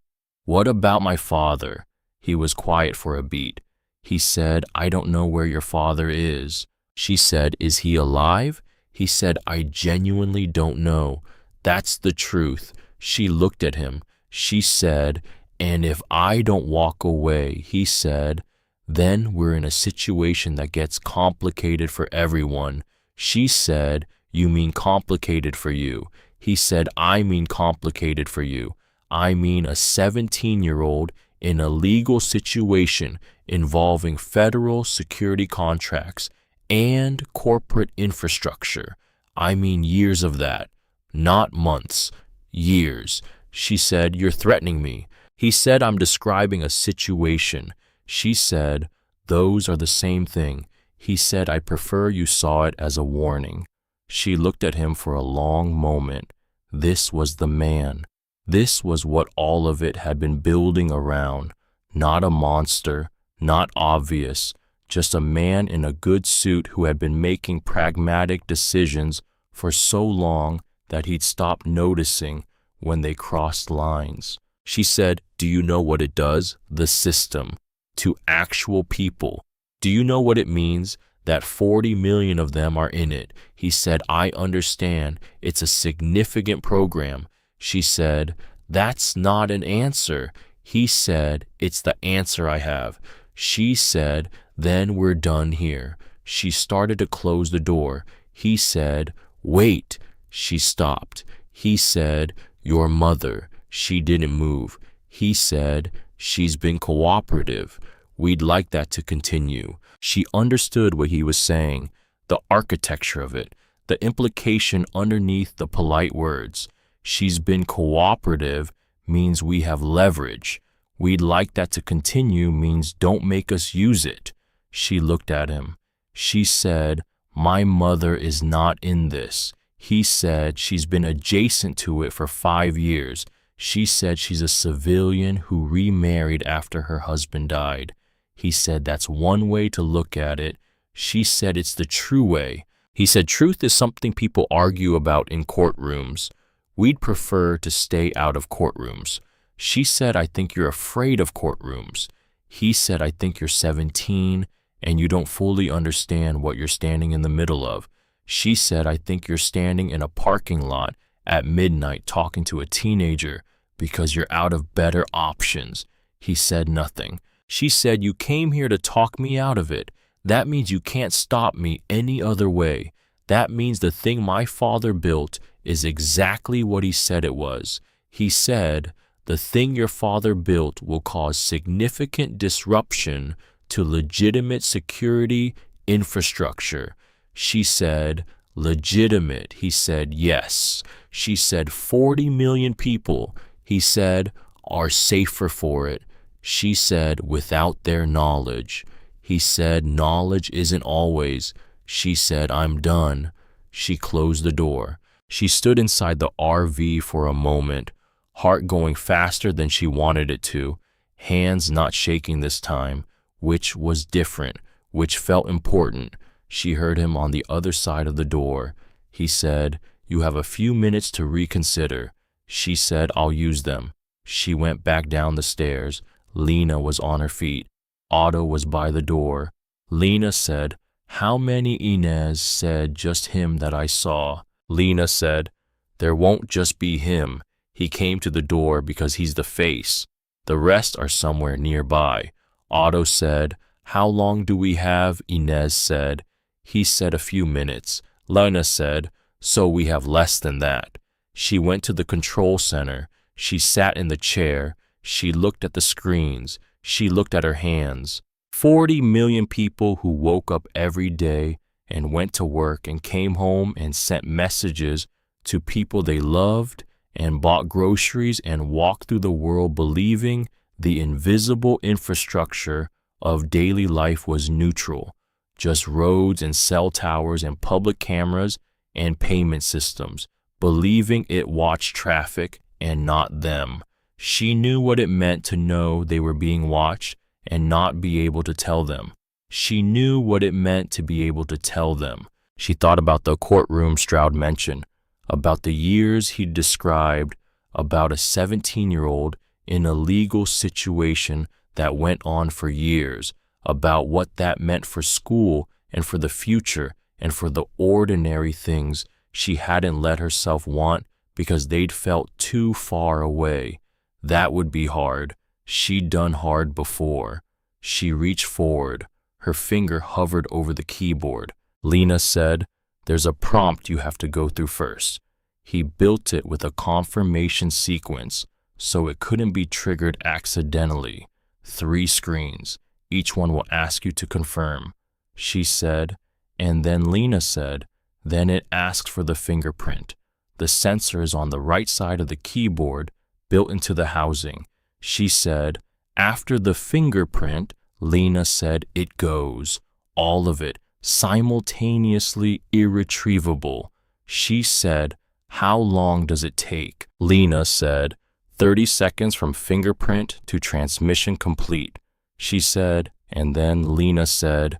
Speaker 1: "What about my father?" He was quiet for a beat. He said, "I don't know where your father is." She said, "Is he alive?" He said, "I genuinely don't know. That's the truth." She looked at him. She said, "And if I don't walk away," he said, "then we're in a situation that gets complicated for everyone." She said, "You mean complicated for you?" He said, "I mean complicated for you. I mean a 17-year-old in a legal situation involving federal security contracts and corporate infrastructure. I mean years of that, not months, years." She said, "You're threatening me." He said, "I'm describing a situation." She said, "Those are the same thing." He said, "I prefer you saw it as a warning." She looked at him for a long moment. This was the man. This was what all of it had been building around. Not a monster, not obvious, just a man in a good suit who had been making pragmatic decisions for so long that he'd stopped noticing when they crossed lines. She said, "Do you know what it does? The system. To actual people. Do you know what it means? That 40 million of them are in it." He said, "I understand. It's a significant program." She said, "That's not an answer." He said, "It's the answer I have." She said, "Then we're done here." She started to close the door. He said, "Wait." She stopped. He said, "Your mother." She didn't move. He said, "She's been cooperative. We'd like that to continue." She understood what he was saying, the architecture of it, the implication underneath the polite words. She's been cooperative means we have leverage. We'd like that to continue means don't make us use it. She looked at him. She said, "My mother is not in this." He said, "She's been adjacent to it for 5 years. She said she's a civilian who remarried after her husband died." He said, "That's one way to look at it." She said, "It's the true way." He said, "Truth is something people argue about in courtrooms. We'd prefer to stay out of courtrooms." She said, "I think you're afraid of courtrooms." He said, "I think you're 17 and you don't fully understand what you're standing in the middle of." She said, "I think you're standing in a parking lot at midnight talking to a teenager because you're out of better options." He said nothing. She said, "You came here to talk me out of it. That means you can't stop me any other way. That means the thing my father built is exactly what he said it was." He said, "The thing your father built will cause significant disruption to legitimate security infrastructure." She said, "Legitimate." He said, "Yes." She said, 40 million people, he said, are safer for it. She said, "Without their knowledge." He said, "Knowledge isn't always." She said, "I'm done." She closed the door. She stood inside the RV for a moment, heart going faster than she wanted it to, hands not shaking this time, which was different, which felt important. She heard him on the other side of the door. He said, "You have a few minutes to reconsider." She said, "I'll use them." She went back down the stairs. Lena was on her feet. Otto was by the door. Lena said, "How many?" Inez said, "Just him that I saw." Lena said, "There won't just be him. He came to the door because he's the face. The rest are somewhere nearby." Otto said, "How long do we have?" Inez said. He said, "A few minutes." Lena said, "So we have less than that." She went to the control center. She sat in the chair. She looked at the screens. She looked at her hands. 40 million people who woke up every day and went to work and came home and sent messages to people they loved and bought groceries and walked through the world believing The invisible infrastructure of daily life was neutral, just roads and cell towers and public cameras and payment systems, believing it watched traffic and not them. She knew what it meant to know they were being watched and not be able to tell them. She knew what it meant to be able to tell them. She thought about the courtroom Stroud mentioned, about the years he'd described, about a 17-year-old in a legal situation that went on for years, about what that meant for school and for the future and for the ordinary things she hadn't let herself want because they'd felt too far away. That would be hard. She'd done hard before. She reached forward. Her finger hovered over the keyboard. Lena said, "There's a prompt you have to go through first." He built it with a confirmation sequence so it couldn't be triggered accidentally. 3 screens. Each one will ask you to confirm. She said, and then Lena said, then it asks for the fingerprint. The sensor is on the right side of the keyboard, built into the housing. She said, after the fingerprint, Lena said it goes. All of it, simultaneously irretrievable. She said, how long does it take? Lena said, 30 seconds from fingerprint to transmission complete. She said, and then Lena said,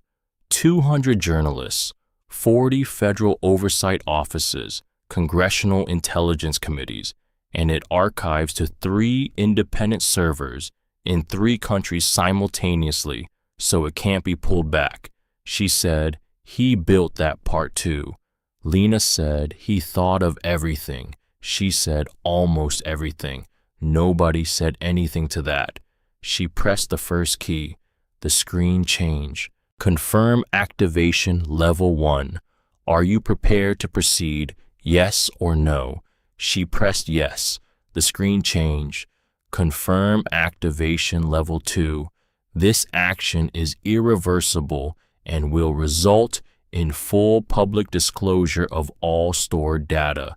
Speaker 1: 200 journalists, 40 federal oversight offices, congressional intelligence committees, and it archives to 3 independent servers in 3 countries simultaneously, so it can't be pulled back. She said, he built that part too. Lena said, he thought of everything. She said, almost everything. Nobody said anything to that. She pressed the first key. The screen changed. Confirm activation level 1. Are you prepared to proceed? Yes or no? She pressed yes. The screen changed. Confirm activation level 2. This action is irreversible and will result in full public disclosure of all stored data.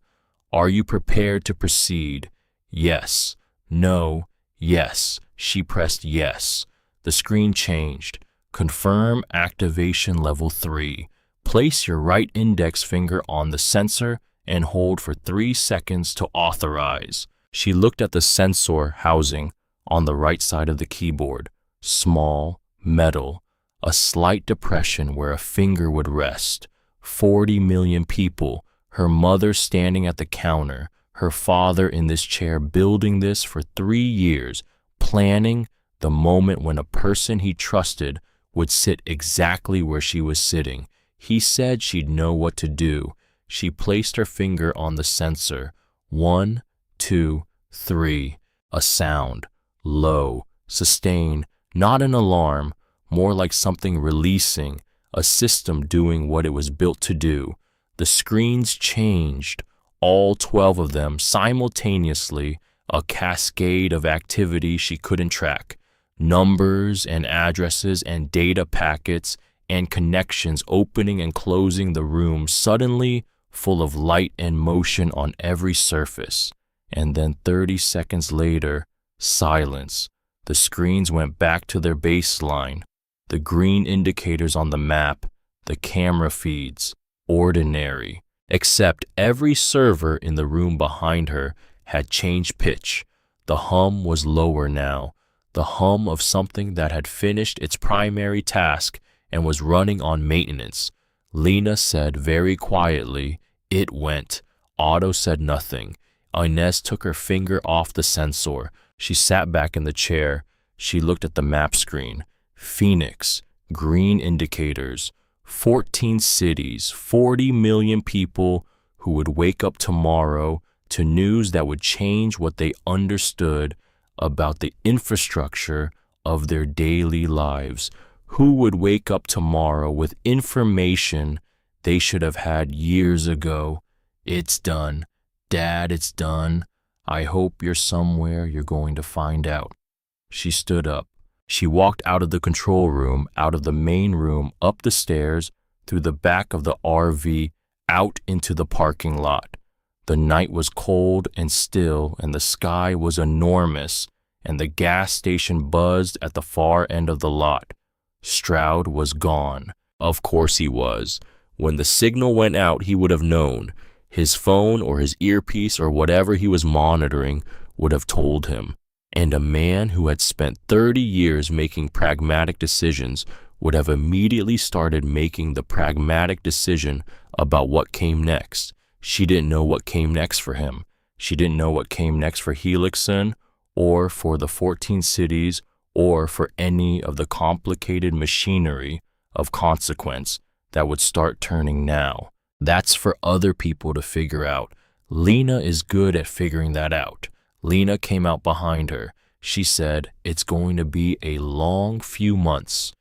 Speaker 1: Are you prepared to proceed? Yes. No. Yes. She pressed yes. The screen changed. Confirm activation level 3. Place your right index finger on the sensor and hold for 3 seconds to authorize. She looked at the sensor housing on the right side of the keyboard. Small, metal, a slight depression where a finger would rest. 40 million people, her mother standing at the counter, her father in this chair building this for 3 years, planning the moment when a person he trusted would sit exactly where she was sitting. He said she'd know what to do. She placed her finger on the sensor. 1, 2, 3. A sound. Low. Sustained. Not an alarm. More like something releasing. A system doing what it was built to do. The screens changed. All 12 of them simultaneously. A cascade of activity she couldn't track. Numbers and addresses and data packets and connections opening and closing the room suddenly full of light and motion on every surface. And then 30 seconds later, silence. The screens went back to their baseline. The green indicators on the map, the camera feeds, ordinary. Except every server in the room behind her had changed pitch. The hum was lower now. The hum of something that had finished its primary task and was running on maintenance. Lena said very quietly, it went. Otto said nothing. Inez took her finger off the sensor. She sat back in the chair. She looked at the map screen. Phoenix, green indicators, 14 cities, 40 million people who would wake up tomorrow to news that would change what they understood about the infrastructure of their daily lives. Who would wake up tomorrow with information they should have had years ago? It's done. Dad, it's done. I hope you're somewhere you're going to find out. She stood up. She walked out of the control room, out of the main room, up the stairs, through the back of the RV, out into the parking lot. The night was cold and still, and the sky was enormous, and the gas station buzzed at the far end of the lot. Stroud was gone. Of course he was. When the signal went out, he would have known. His phone or his earpiece or whatever he was monitoring would have told him. And a man who had spent 30 years making pragmatic decisions would have immediately started making the pragmatic decision about what came next. She didn't know what came next for him. She didn't know what came next for Helixson, or for the 14 cities, or for any of the complicated machinery of consequence that would start turning now. That's for other people to figure out. Lena is good at figuring that out. Lena came out behind her. She said, "It's going to be a long few months."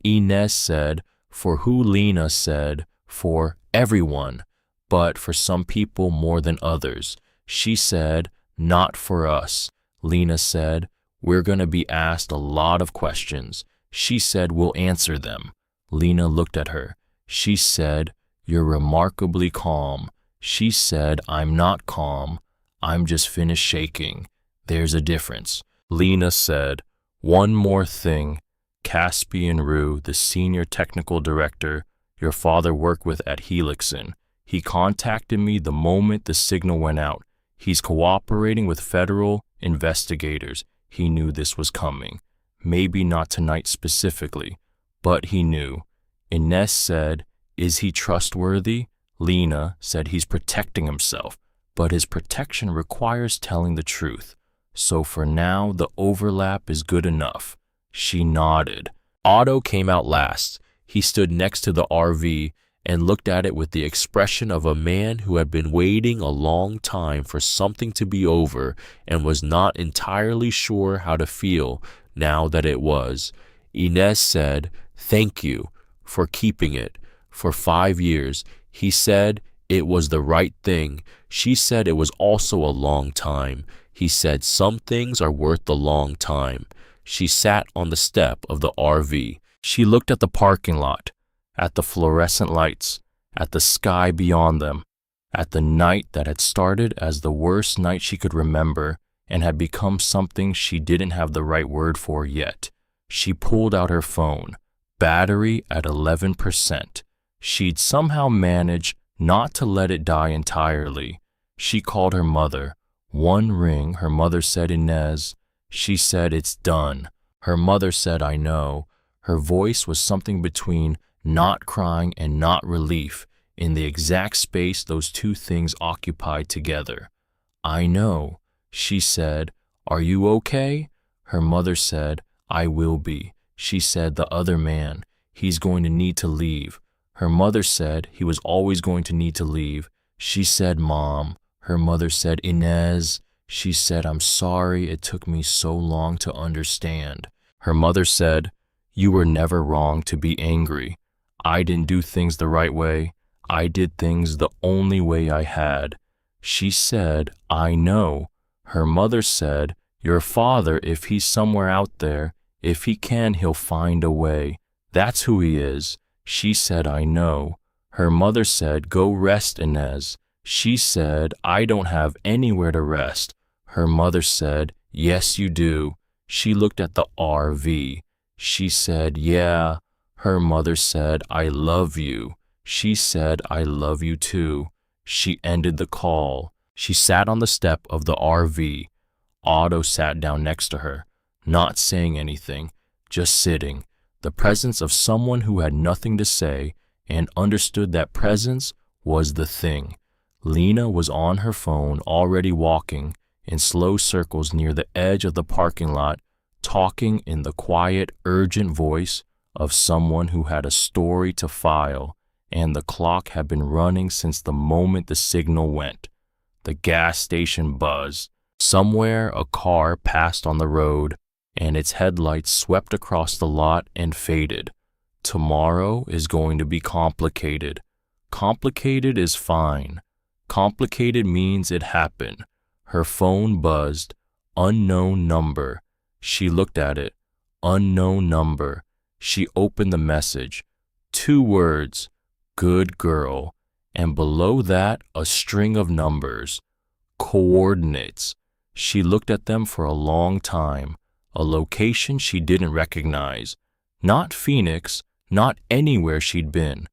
Speaker 1: Inez said, "For who?" Lena said, "For everyone, but for some people more than others." She said, "Not for us." Lena said, "We're going to be asked a lot of questions." She said, "We'll answer them." Lena looked at her. She said, "You're remarkably calm." She said, "I'm not calm. I'm just finished shaking. There's a difference." Lena said, "One more thing. Caspian Rue, the senior technical director your father worked with at Helixson, he contacted me the moment the signal went out. He's cooperating with federal investigators. He knew this was coming. Maybe not tonight specifically, but he knew." Inez said, "Is he trustworthy?" Lena said, "He's protecting himself, but his protection requires telling the truth. So for now, the overlap is good enough." She nodded. Otto came out last. He stood next to the RV and looked at it with the expression of a man who had been waiting a long time for something to be over and was not entirely sure how to feel now that it was. Inez said, "Thank you for keeping it for 5 years. He said it was the right thing. She said it was also a long time. He said some things are worth the long time." She sat on the step of the RV. She looked at the parking lot, at the fluorescent lights, at the sky beyond them, at the night that had started as the worst night she could remember and had become something she didn't have the right word for yet. She pulled out her phone, battery at 11%. She'd somehow managed not to let it die entirely. She called her mother. One ring, her mother said, "Inez." She said, "It's done." Her mother said, "I know." Her voice was something between not crying and not relief, in the exact space those two things occupied together. "I know." She said, "Are you okay?" Her mother said, "I will be." She said, "The other man, he's going to need to leave." Her mother said, "He was always going to need to leave." She said, "Mom." Her mother said, "Inez." She said, "I'm sorry it took me so long to understand." Her mother said, "You were never wrong to be angry. I didn't do things the right way. I did things the only way I had." She said, "I know." Her mother said, "Your father, if he's somewhere out there, if he can, he'll find a way. That's who he is." She said, "I know." Her mother said, "Go rest, Inez." She said, "I don't have anywhere to rest." Her mother said, "Yes, you do." She looked at the RV. She said, "Yeah." Her mother said, "I love you." She said, "I love you too." She ended the call. She sat on the step of the RV. Otto sat down next to her, not saying anything, just sitting. The presence of someone who had nothing to say and understood that presence was the thing. Lena was on her phone, already walking in slow circles near the edge of the parking lot, talking in the quiet, urgent voice of someone who had a story to file, and the clock had been running since the moment the signal went. The gas station buzzed. Somewhere a car passed on the road, and its headlights swept across the lot and faded. Tomorrow is going to be complicated. Complicated is fine. Complicated means it happened. Her phone buzzed. Unknown number. She looked at it. Unknown number. She opened the message. 2 words. Good girl. And below that, a string of numbers. Coordinates. She looked at them for a long time, a location she didn't recognize. Not Phoenix, not anywhere she'd been.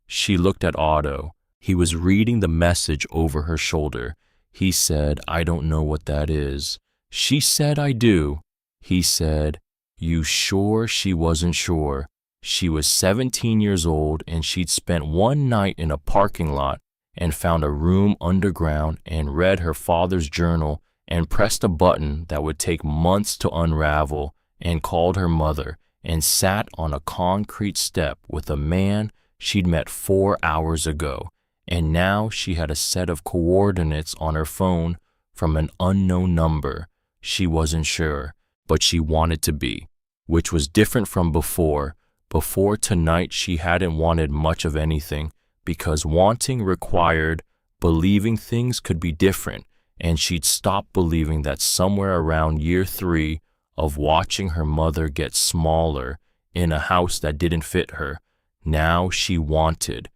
Speaker 1: She looked at Otto. He was reading the message over her shoulder. He said, "I don't know what that is." She said, "I do." He said, "You sure?" She wasn't sure. She was 17 years old and she'd spent one night in a parking lot and found a room underground and read her father's journal and pressed a button that would take months to unravel and called her mother and sat on a concrete step with a man she'd met 4 hours ago. And now she had a set of coordinates on her phone from an unknown number. She wasn't sure, but she wanted to be, which was different from before. Before tonight, she hadn't wanted much of anything because wanting required believing things could be different, and she'd stopped believing that somewhere around year 3 of watching her mother get smaller in a house that didn't fit her. Now she wanted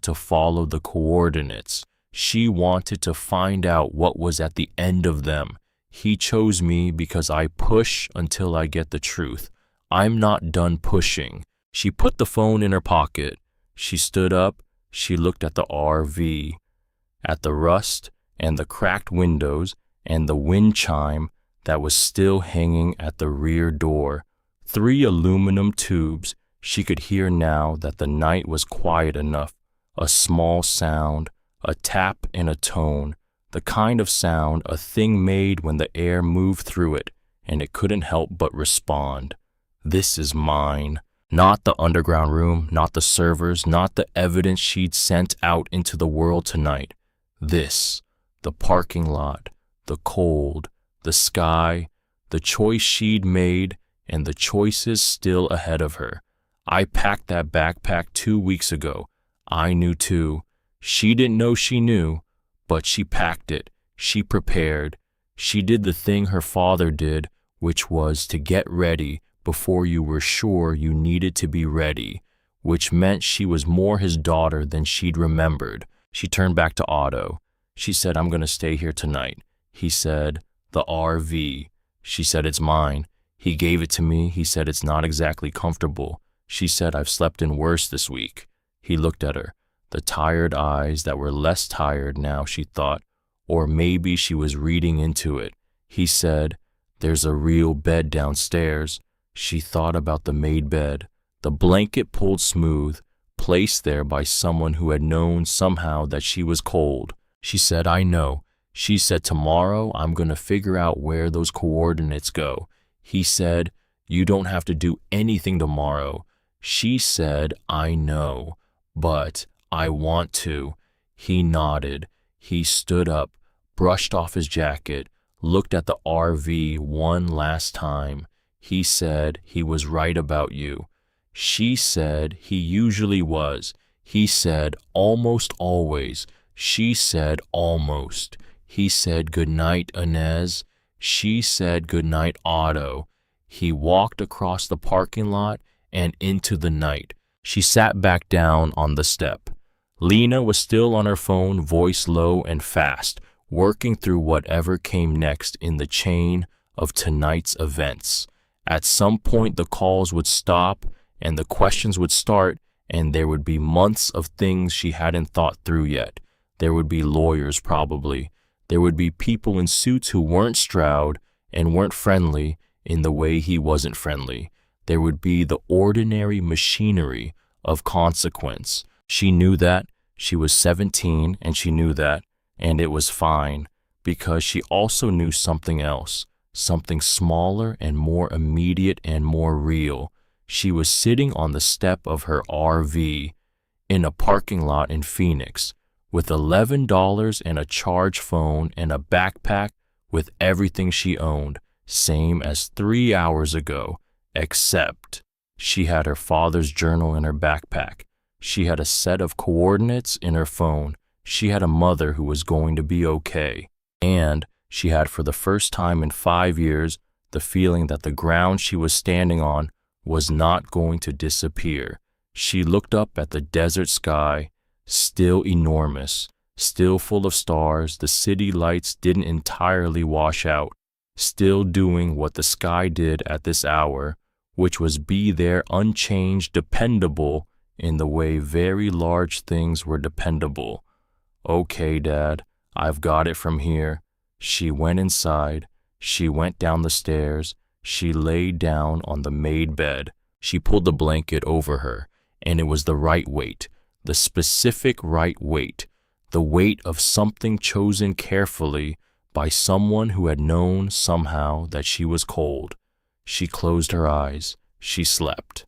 Speaker 1: to follow the coordinates. She wanted to find out what was at the end of them. He chose me because I push until I get the truth. I'm not done pushing. She put the phone in her pocket. She stood up. She looked at the RV, at the rust and the cracked windows and the wind chime that was still hanging at the rear door. 3 aluminum tubes. She could hear now that the night was quiet enough. A small sound, a tap and a tone, the kind of sound a thing made when the air moved through it and it couldn't help but respond. This is mine. Not the underground room, not the servers, not the evidence she'd sent out into the world tonight. This, the parking lot, the cold, the sky, the choice she'd made, and the choices still ahead of her. I packed that backpack 2 weeks ago. I knew too. She didn't know she knew, but she packed it. She prepared. She did the thing her father did, which was to get ready before you were sure you needed to be ready, which meant she was more his daughter than she'd remembered. She turned back to Otto. She said, "I'm going to stay here tonight." He said, "The RV." She said, "It's mine." He gave it to me. He said, "It's not exactly comfortable." She said, "I've slept in worse this week." He looked at her, the tired eyes that were less tired now, she thought, or maybe she was reading into it. He said, "There's a real bed downstairs." She thought about the made bed, the blanket pulled smooth, placed there by someone who had known somehow that she was cold. She said, "I know." She said, "Tomorrow I'm going to figure out where those coordinates go." He said, "You don't have to do anything tomorrow." She said, "I know, but I want to." He nodded. He stood up, brushed off his jacket, looked at the RV one last time. He said, "He was right about you." She said, "He usually was." He said, "Almost always." She said, "Almost." He said, "Good night, Inez." She said, "Good night, Otto." He walked across the parking lot and into the night. She sat back down on the step. Lena was still on her phone, voice low and fast, working through whatever came next in the chain of tonight's events. At some point, the calls would stop and the questions would start, and there would be months of things she hadn't thought through yet. There would be lawyers, probably. There would be people in suits who weren't Stroud and weren't friendly in the way he wasn't friendly. There would be the ordinary machinery of consequence. She knew that. She was 17 and she knew that, and it was fine, because she also knew something else, something smaller and more immediate and more real. She was sitting on the step of her RV in a parking lot in Phoenix with $11 and a charge phone and a backpack with everything she owned, same as 3 hours ago, except she had her father's journal in her backpack. She had a set of coordinates in her phone. She had a mother who was going to be okay. And she had, for the first time in 5 years, the feeling that the ground she was standing on was not going to disappear. She looked up at the desert sky, still enormous, Still full of stars, the city lights didn't entirely wash out, still doing what the sky did at this hour, which was be there unchanged, dependable in the way very large things were dependable. Okay, Dad, I've got it from here. She went inside. She went down the stairs. She lay down on the made bed. She pulled the blanket over her, and it was the right weight, the specific right weight, the weight of something chosen carefully by someone who had known somehow that she was cold. She closed her eyes. She slept.